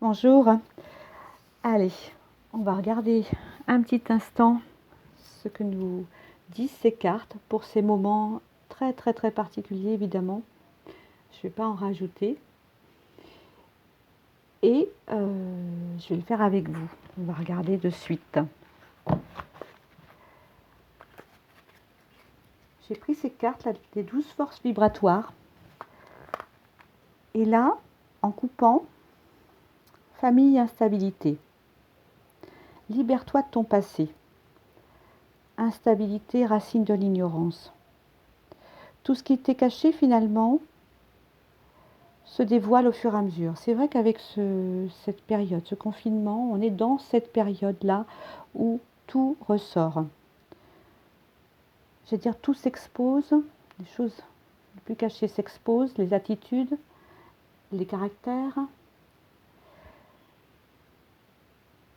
Bonjour. Allez, on va regarder un petit instant ce que nous disent ces cartes pour ces moments très très très particuliers évidemment. Je ne vais pas en rajouter. Et je vais le faire avec vous. On va regarder de suite. J'ai pris ces cartes, là, des 12 forces vibratoires. Et là, en coupant, famille et instabilité. Libère-toi de ton passé. Instabilité, racine de l'ignorance. Tout ce qui était caché finalement se dévoile au fur et à mesure. C'est vrai qu'avec cette période, ce confinement, on est dans cette période-là où tout ressort. Je veux dire, tout s'expose, les choses les plus cachées s'exposent, les attitudes, les caractères.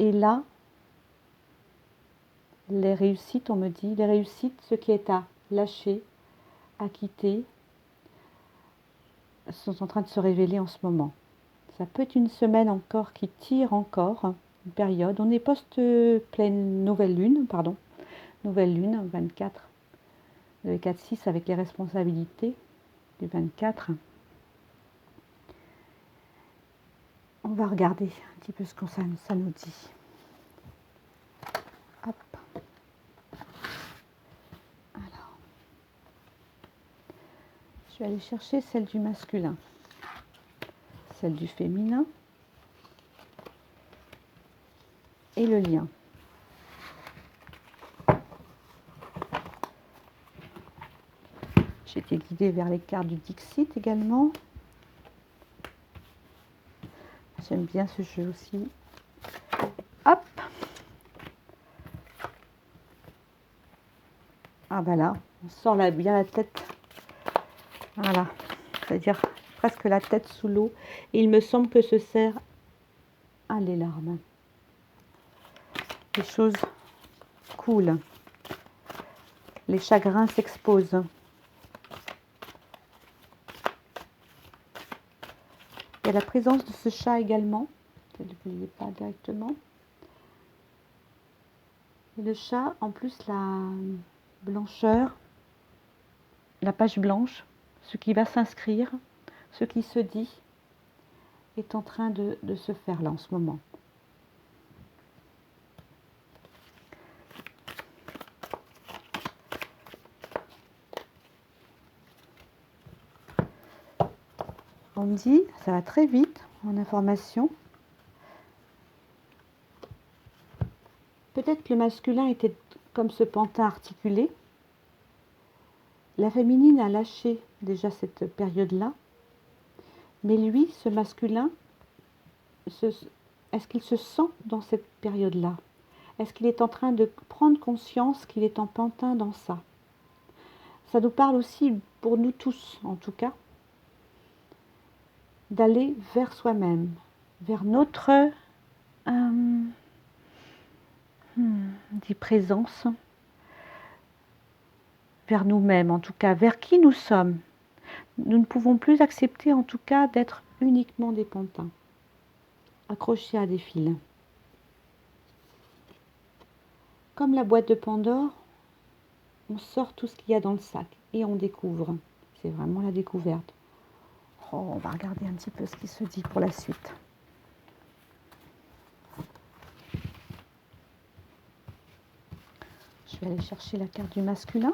Et là, les réussites, on me dit, les réussites, ce qui est à lâcher, à quitter, sont en train de se révéler en ce moment. Ça peut être une semaine encore qui tire encore, une période. On est post-pleine nouvelle lune, nouvelle lune, 24, le 4-6 avec les responsabilités du 24. On va regarder un petit peu ce que ça nous dit. Hop. Alors, je vais aller chercher celle du masculin, celle du féminin et le lien. J'ai été guidée vers les cartes du Dixit également. J'aime bien ce jeu aussi. Hop. Ah ben là, on sort bien la tête. Voilà, c'est-à-dire presque la tête sous l'eau. Et il me semble que ce sert à les larmes. Les choses coulent. Les chagrins s'exposent. Il y a la présence de ce chat également. Vous ne le voyez pas directement. Et le chat, en plus, la blancheur, la page blanche, ce qui va s'inscrire, ce qui se dit, est en train de se faire là en ce moment. On me dit, ça va très vite en information. Peut-être que le masculin était comme ce pantin articulé. La féminine a lâché déjà cette période-là. Mais lui, ce masculin, est-ce qu'il se sent dans cette période-là? Est-ce qu'il est en train de prendre conscience qu'il est en pantin dans ça? Ça nous parle aussi, pour nous tous en tout cas, d'aller vers soi-même, vers notre dit présence, vers nous-mêmes en tout cas, vers qui nous sommes. Nous ne pouvons plus accepter en tout cas d'être uniquement des pantins, accrochés à des fils. Comme la boîte de Pandore, on sort tout ce qu'il y a dans le sac et on découvre. C'est vraiment la découverte. Oh, on va regarder un petit peu ce qui se dit pour la suite. Je vais aller chercher la carte du masculin,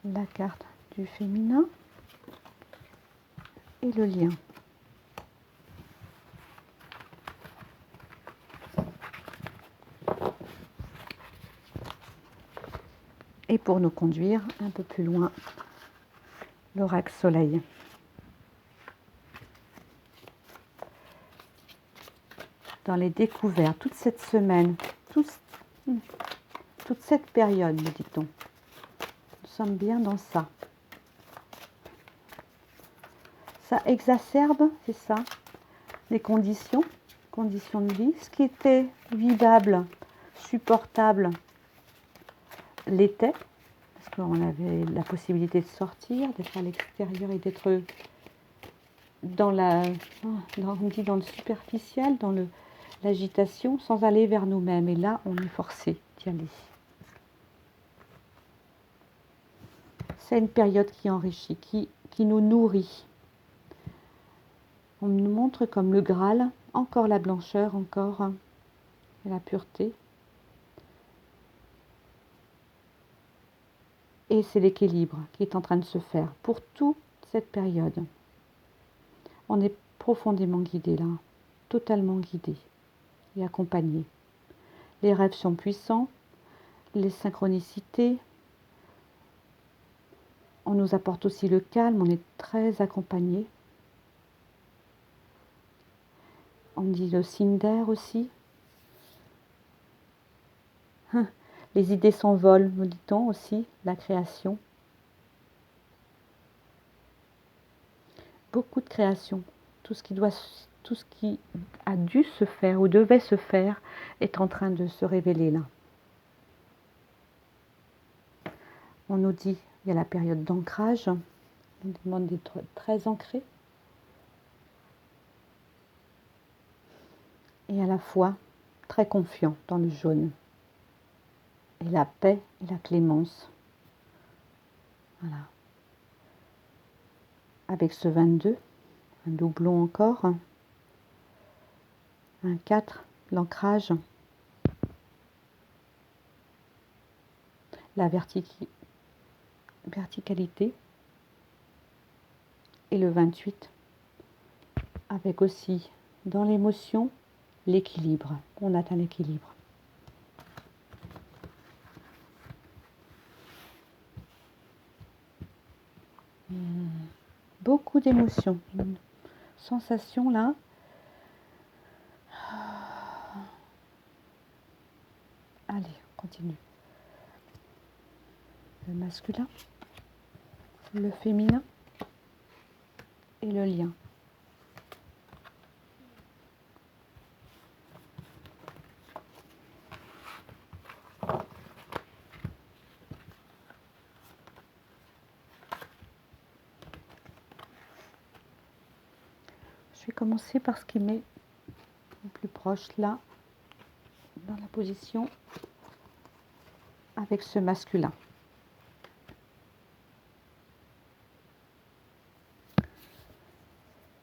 la carte du féminin et le lien. Et pour nous conduire un peu plus loin, l'oracle soleil. Dans les découvertes, toute cette semaine, toute cette période, me dit-on. Nous sommes bien dans ça. Ça exacerbe, c'est ça, les conditions de vie. Ce qui était vivable, supportable, l'était, parce qu'on avait la possibilité de sortir, d'être à l'extérieur et d'être dans on dit dans le superficiel, dans l'agitation, sans aller vers nous-mêmes. Et là, on est forcé d'y aller. C'est une période qui enrichit, qui nous nourrit. On nous montre comme le Graal, encore la blancheur, encore la pureté. Et c'est l'équilibre qui est en train de se faire pour toute cette période. On est profondément guidé là, totalement guidé et accompagné. Les rêves sont puissants, les synchronicités. On nous apporte aussi le calme, on est très accompagné. On dit le signe d'air aussi. Les idées s'envolent, nous dit-on aussi, la création. Beaucoup de création. Tout ce qui a dû se faire ou devait se faire est en train de se révéler là. On nous dit, il y a la période d'ancrage, on nous demande d'être très ancré. Et à la fois très confiant dans le jaune. Et la paix et la clémence. Voilà. Avec ce 22, un doublon encore. Un 4, l'ancrage. La verticalité. Et le 28, avec aussi dans l'émotion, l'équilibre. On atteint l'équilibre. Beaucoup d'émotions. Une sensation là. Allez, on continue. Le masculin, le féminin et le lien. Je vais commencer par ce qui m'est le plus proche là, dans la position avec ce masculin.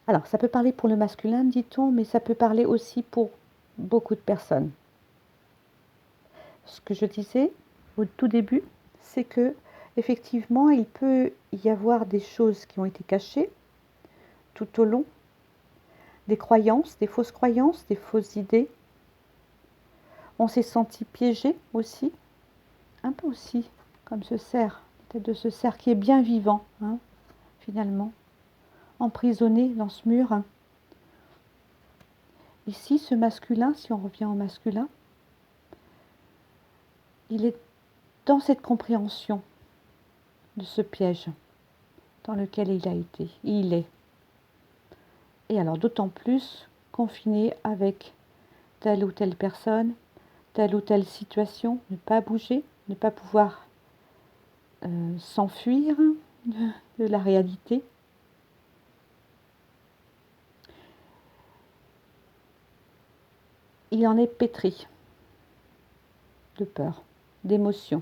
Alors, ça peut parler pour le masculin, dit-on, mais ça peut parler aussi pour beaucoup de personnes. Ce que je disais au tout début, c'est que effectivement, il peut y avoir des choses qui ont été cachées tout au long, des croyances, des fausses idées. On s'est senti piégé aussi, un peu aussi, comme ce cerf, peut-être de ce cerf qui est bien vivant, hein, finalement, emprisonné dans ce mur. Ici, ce masculin, si on revient au masculin, il est dans cette compréhension de ce piège dans lequel il est. Et alors d'autant plus confiné avec telle ou telle personne, telle ou telle situation, ne pas bouger, ne pas pouvoir s'enfuir de la réalité. Il en est pétri de peur, d'émotion.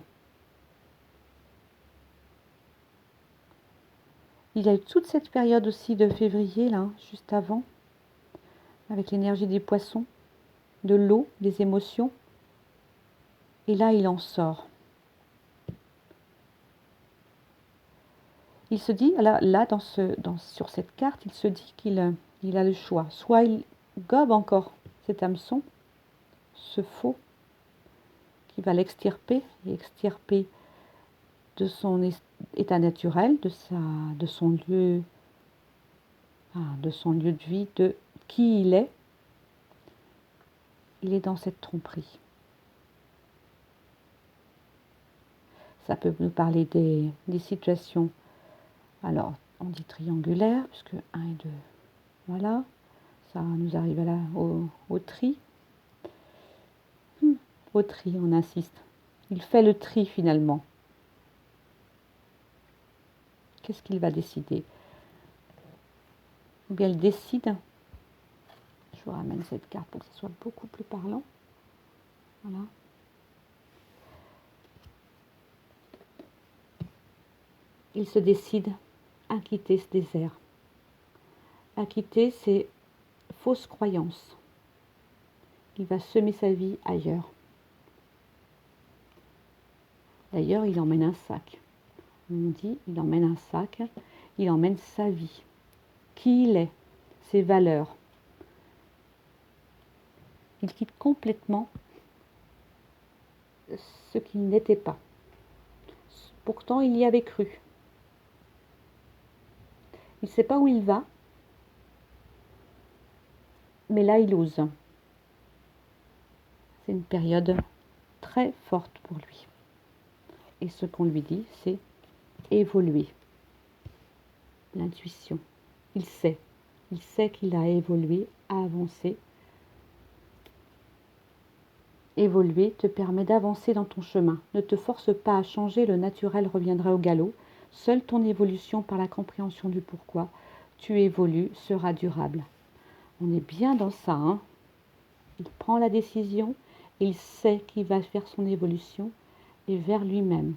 Il y a eu toute cette période aussi de février, là, juste avant, avec l'énergie des poissons, de l'eau, des émotions. Et là, il en sort. Il se dit, là sur cette carte, il se dit qu'il a le choix. Soit il gobe encore cet hameçon, ce faux, qui va l'extirper, et extirper de son état naturel, de son lieu de vie, de qui il est. Il est dans cette tromperie. Ça peut nous parler des situations, alors on dit triangulaires, puisque 1 et 2, voilà, ça nous arrive là au tri. Au tri, on insiste. Il fait le tri finalement. Qu'est-ce qu'il va décider? ou bien elle décide. Je vous ramène cette carte pour que ce soit beaucoup plus parlant. Voilà. Il se décide à quitter ce désert. À quitter ces fausses croyances. Il va semer sa vie ailleurs. D'ailleurs, il emmène un sac. On dit, il emmène un sac, il emmène sa vie. Qui il est, ses valeurs. Il quitte complètement ce qu'il n'était pas. Pourtant, il y avait cru. Il ne sait pas où il va, mais là, il ose. C'est une période très forte pour lui. Et ce qu'on lui dit, c'est évoluer. L'intuition. Il sait qu'il a évolué, a avancé. Évoluer te permet d'avancer dans ton chemin. Ne te force pas à changer, le naturel reviendra au galop. Seule ton évolution par la compréhension du pourquoi tu évolues sera durable. On est bien dans ça, hein. Il prend la décision, il sait qu'il va faire son évolution et vers lui-même.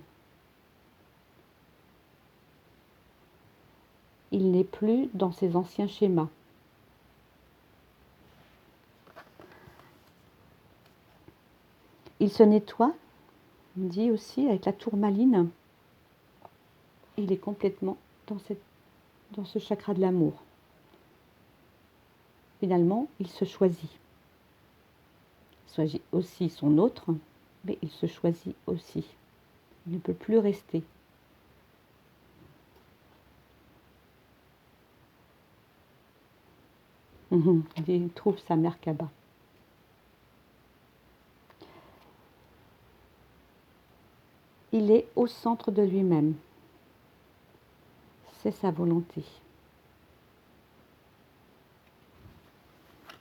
Il n'est plus dans ses anciens schémas. Il se nettoie, on dit aussi, avec la tourmaline. Il est complètement dans ce chakra de l'amour. Finalement, il se choisit. Il choisit aussi son autre, mais il se choisit aussi. Il ne peut plus rester. Il trouve sa Merkaba. Il est au centre de lui-même. C'est sa volonté.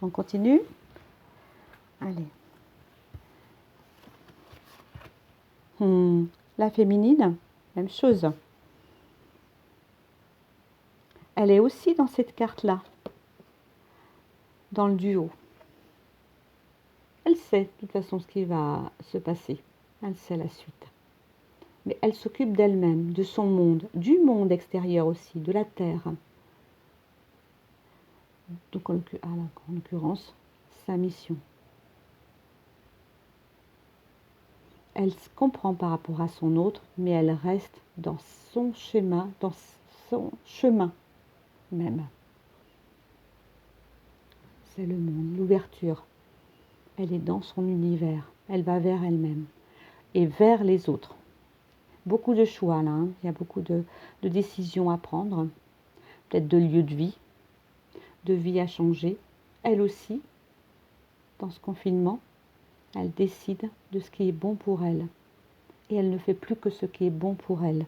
On continue? Allez. La féminine, même chose. Elle est aussi dans cette carte-là, dans le duo. Elle sait de toute façon ce qui va se passer. Elle sait la suite. Mais elle s'occupe d'elle-même, de son monde, du monde extérieur aussi, de la Terre. Donc en l'occurrence, sa mission. Elle se comprend par rapport à son autre, mais elle reste dans son schéma, dans son chemin même. C'est le monde, l'ouverture. Elle est dans son univers. Elle va vers elle-même et vers les autres. Beaucoup de choix là, hein. Il y a beaucoup de décisions à prendre, peut-être de lieu de vie à changer. Elle aussi, dans ce confinement, elle décide de ce qui est bon pour elle. Et elle ne fait plus que ce qui est bon pour elle.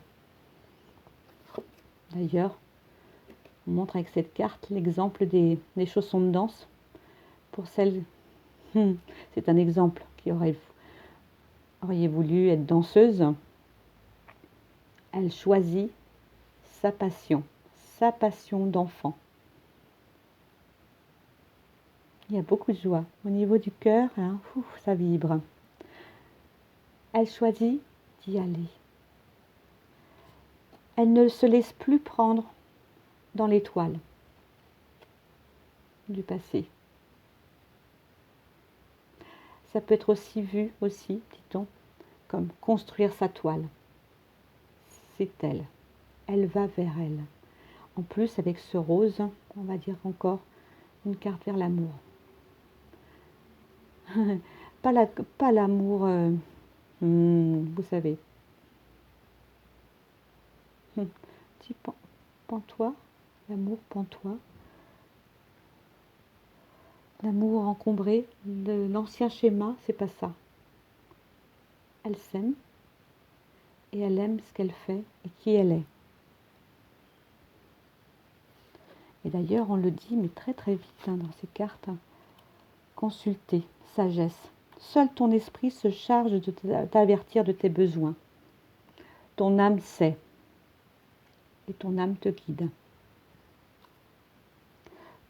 D'ailleurs, on montre avec cette carte l'exemple des chaussons de danse. Pour celles, c'est un exemple qui auriez voulu être danseuse. Elle choisit sa passion d'enfant. Il y a beaucoup de joie. Au niveau du cœur, hein, ça vibre. Elle choisit d'y aller. Elle ne se laisse plus prendre dans l'étoile du passé. Ça peut être aussi vu, dit-on, comme construire sa toile. C'est elle. Elle va vers elle. En plus, avec ce rose, on va dire encore une carte vers l'amour. pas l'amour, vous savez. Petit pantois, l'amour pantois. L'amour encombré, l'ancien schéma, c'est pas ça. Elle s'aime et elle aime ce qu'elle fait et qui elle est. Et d'ailleurs, on le dit, mais très très vite dans ces cartes, consulter, sagesse. Seul ton esprit se charge de t'avertir de tes besoins. Ton âme sait et ton âme te guide.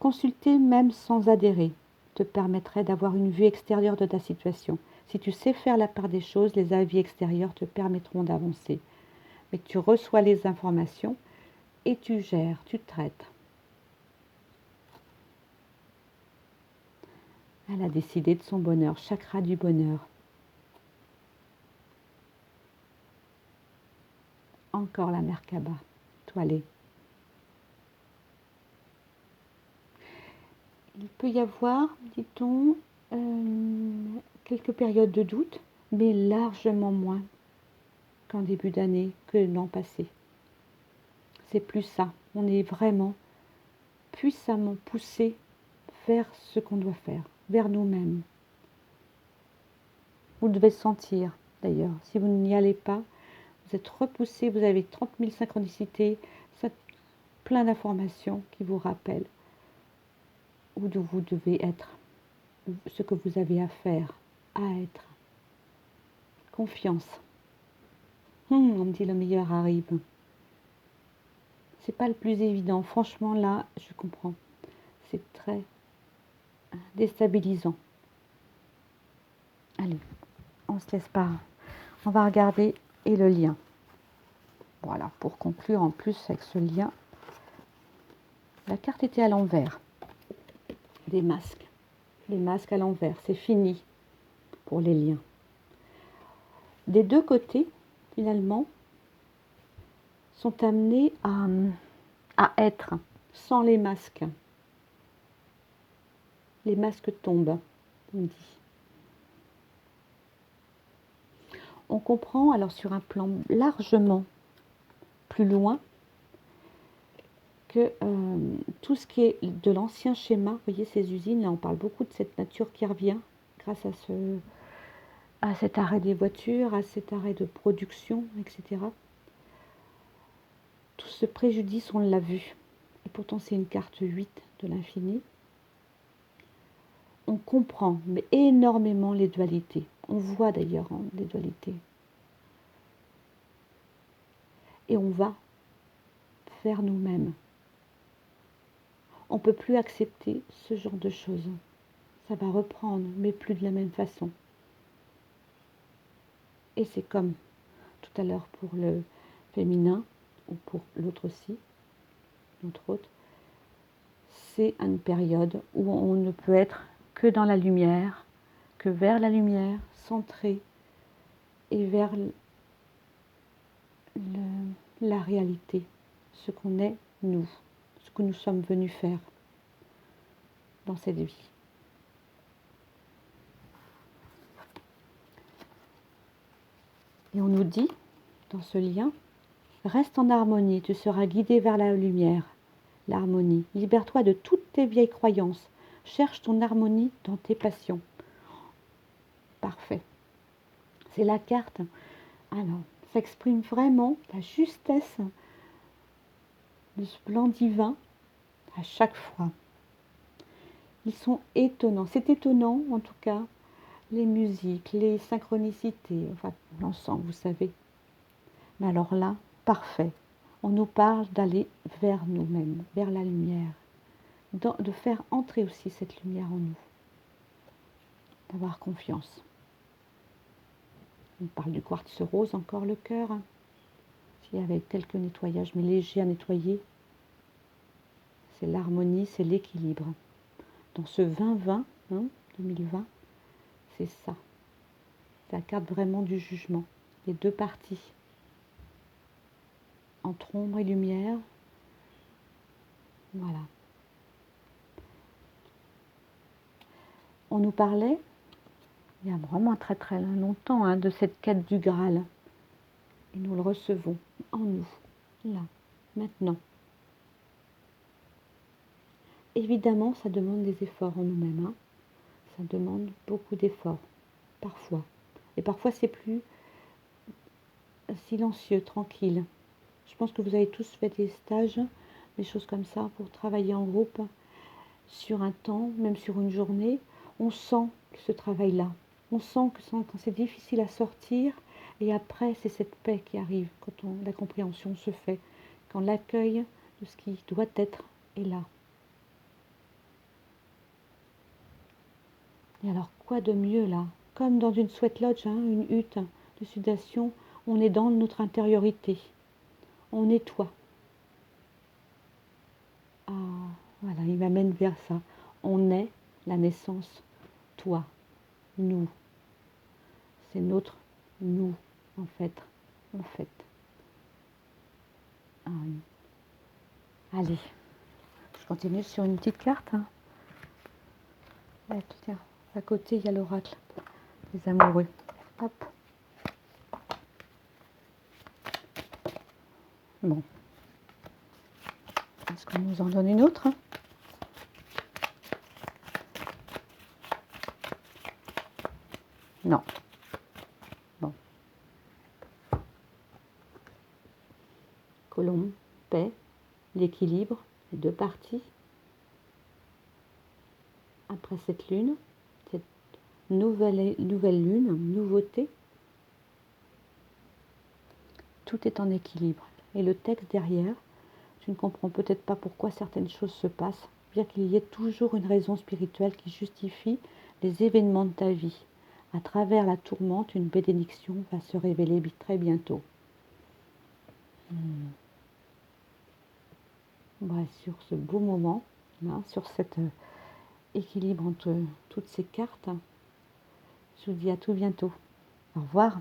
Consulter même sans adhérer te permettrait d'avoir une vue extérieure de ta situation. Si tu sais faire la part des choses, les avis extérieurs te permettront d'avancer. Mais tu reçois les informations et tu gères, tu traites. Elle a décidé de son bonheur, chakra du bonheur. Encore la Merkaba, toilée. Il peut y avoir, dit-on, quelques périodes de doute, mais largement moins qu'en début d'année, que l'an passé. C'est plus ça. On est vraiment puissamment poussé vers ce qu'on doit faire, vers nous-mêmes. Vous devez sentir, d'ailleurs. Si vous n'y allez pas, vous êtes repoussé, vous avez 30 000 synchronicités, plein d'informations qui vous rappellent où vous devez être, ce que vous avez à faire, à être. Confiance. On me dit le meilleur arrive. C'est pas le plus évident. Franchement, là, je comprends. C'est très déstabilisant. Allez, on se laisse pas. On va regarder et le lien. Voilà, pour conclure en plus avec ce lien, la carte était à l'envers. Des masques. Les masques à l'envers, c'est fini pour les liens. Des deux côtés, finalement, sont amenés à être sans les masques. Les masques tombent, on dit. On comprend alors sur un plan largement plus loin que tout ce qui est de l'ancien schéma, vous voyez ces usines, là on parle beaucoup de cette nature qui revient grâce à cet arrêt des voitures, à cet arrêt de production, etc. Tout ce préjudice, on l'a vu. Et pourtant c'est une carte 8 de l'infini. On comprend mais énormément les dualités. On voit d'ailleurs les dualités. Et on va faire nous-mêmes. On ne peut plus accepter ce genre de choses. Ça va reprendre, mais plus de la même façon. Et c'est comme tout à l'heure pour le féminin, ou pour l'autre aussi, notre autre, c'est une période où on ne peut être que dans la lumière, que vers la lumière, centré, et vers la réalité, ce qu'on est nous, ce que nous sommes venus faire dans cette vie. Et on nous dit, dans ce lien, reste en harmonie, tu seras guidé vers la lumière, l'harmonie. Libère-toi de toutes tes vieilles croyances. Cherche ton harmonie dans tes passions. Parfait. C'est la carte. Alors, ça exprime vraiment la justesse de ce plan divin à chaque fois. Ils sont étonnants. C'est étonnant, en tout cas, les musiques, les synchronicités, enfin, l'ensemble, vous savez. Mais alors là, parfait. On nous parle d'aller vers nous-mêmes, vers la lumière, de faire entrer aussi cette lumière en nous, d'avoir confiance. On parle du quartz rose, encore le cœur, s'il y avait quelques nettoyages, mais légers à nettoyer. C'est l'harmonie, c'est l'équilibre. Dans ce 2020, 2020, c'est ça. C'est la carte vraiment du jugement. Les deux parties. Entre ombre et lumière. Voilà. On nous parlait, il y a vraiment très très longtemps, de cette quête du Graal. Et nous le recevons en nous, là, maintenant. Évidemment, ça demande des efforts en nous-mêmes. Ça demande beaucoup d'efforts, parfois. Et parfois, c'est plus silencieux, tranquille. Je pense que vous avez tous fait des stages, des choses comme ça, pour travailler en groupe sur un temps, même sur une journée. On sent ce travail-là. On sent que quand c'est difficile à sortir, et après, c'est cette paix qui arrive, quand la compréhension se fait, quand l'accueil de ce qui doit être est là. Et alors, quoi de mieux là? Comme dans une sweat lodge, hein, une hutte de sudation, on est dans notre intériorité. On nettoie. Ah, voilà, il m'amène vers ça. On est la naissance, toi, nous. C'est notre nous, en fait. En fait. Ah oui. Allez, je continue sur une petite carte. Hein. Là, tiens, à côté, il y a l'oracle des amoureux. Hop. Bon. Est-ce qu'on nous en donne une autre? Hein? Non. Bon. Colombe, paix, l'équilibre, les deux parties. Après cette lune, cette nouvelle lune, nouveauté, tout est en équilibre. Et le texte derrière, tu ne comprends peut-être pas pourquoi certaines choses se passent, bien qu'il y ait toujours une raison spirituelle qui justifie les événements de ta vie. À travers la tourmente, une bénédiction va se révéler très bientôt. Ouais, sur ce beau moment, là, sur cet équilibre entre toutes ces cartes, je vous dis à tout bientôt. Au revoir.